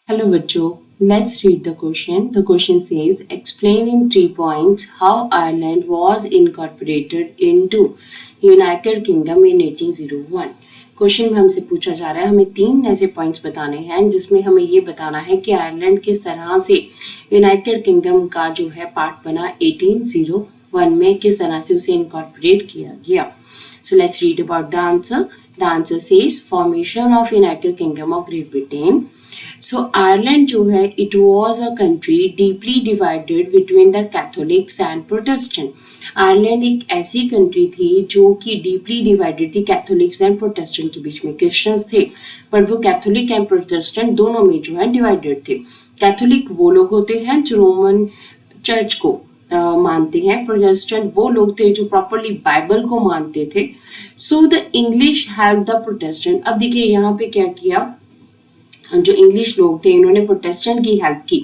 Hello बच्चों, let's read the question. The question says, explain in 3 points how Ireland was incorporated into United Kingdom in 1801. Question में हमसे पूछा जा रहा है, हमें 3 ऐसे पॉइंट्स बताने हैं जिसमें हमें ये बताना है कि आयरलैंड किस तरह से यूनाइटेड किंगडम का जो है पार्ट बना 1801 में, किस तरह से उसे इनकॉर्पोरेट किया गया. So let's read about the answer. The answer says formation of United Kingdom of Great Britain. So Ireland जो है it was a country deeply divided between the Catholics and Protestant. Ireland एक ऐसी country थी जो कि deeply divided थी Catholics and Protestant के बीच में. क्रिश्चियंस थे पर वो कैथोलिक एंड प्रोटेस्टेंट दोनों में जो है डिवाइडेड थे. कैथोलिक वो लोग होते हैं जो रोमन चर्च को मानते हैं. प्रोटेस्टेंट वो लोग थे जो प्रॉपरली बाइबल को मानते थे. So the English help the Protestant. अब देखिए यहाँ पे क्या किया, जो इंग्लिश लोग थे इन्होंने प्रोटेस्टेंट की हेल्प की.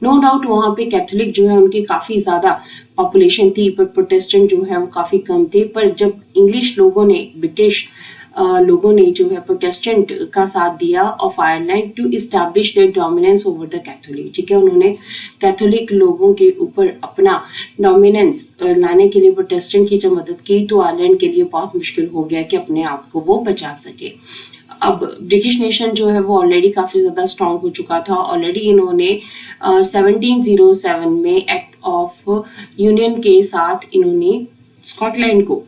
नो डाउट वहाँ पे कैथोलिक जो है उनकी काफ़ी ज़्यादा पॉपुलेशन थी पर प्रोटेस्टेंट जो है वो काफ़ी कम थे. पर जब इंग्लिश लोगों ने, ब्रिटिश लोगों ने जो है प्रोटेस्टेंट का साथ दिया of Ireland to establish their dominance over the Catholic. ठीक है, उन्होंने कैथोलिक लोगों के ऊपर अपना डोमिनेंस लाने के लिए प्रोटेस्टेंट की जब मदद की तो आयरलैंड के लिए बहुत मुश्किल हो गया कि अपने आप को वो बचा सके. अब ब्रिटिश नेशन जो है वो ऑलरेडी काफ़ी ज़्यादा स्ट्रॉन्ग हो चुका था. ऑलरेडी इन्होंने 1707 में एक्ट ऑफ यूनियन के साथ इन्होंने स्कॉटलैंड को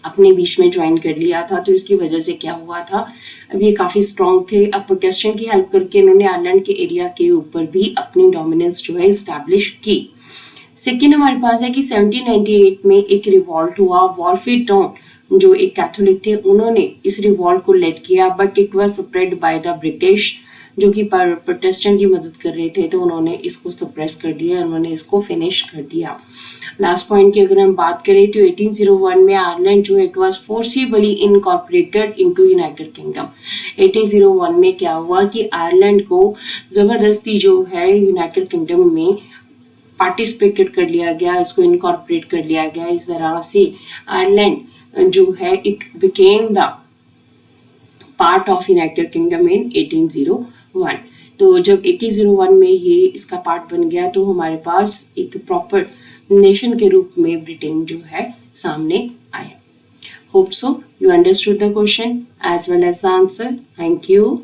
अपने बीच में ज्वाइन कर लिया था. तो इसकी वजह से क्या हुआ था, अब ये काफ़ी स्ट्रॉन्ग थे. अब प्रोटेस्टेंट की हेल्प करके इन्होंने आयरलैंड के एरिया के ऊपर भी अपनी डोमिनेंस जो है इस्टेब्लिश की. सेकेंड हमारे पास है कि 1798 में एक रिवॉल्ट हुआ. वॉल्फी टाउन जो एक कैथोलिक थे उन्होंने इस रिवॉल्ट को लेड किया but it was suppressed by the British जो कि प्रोटेस्टेंट की मदद कर रहे थे. तो उन्होंने इसको सप्रेस कर दिया, उन्होंने इसको फिनिश कर दिया. लास्ट पॉइंट की अगर हम बात करें तो 1801 में आयरलैंड जो है it was forcibly incorporated into United kingdom. 1801 में क्या हुआ कि आयरलैंड को ज़बरदस्ती जो है यूनाइटेड किंगडम में पार्टिसिपेटेड कर लिया गया, इसको इनकॉर्पोरेट कर लिया गया. इस तरह से आयरलैंड जो है it became the part of United Kingdom in 1801. तो जब 1801 में ये इसका पार्ट बन गया तो हमारे पास एक प्रॉपर नेशन के रूप में ब्रिटेन जो है सामने आया. Hope so you understood the question as well as the answer. Thank you.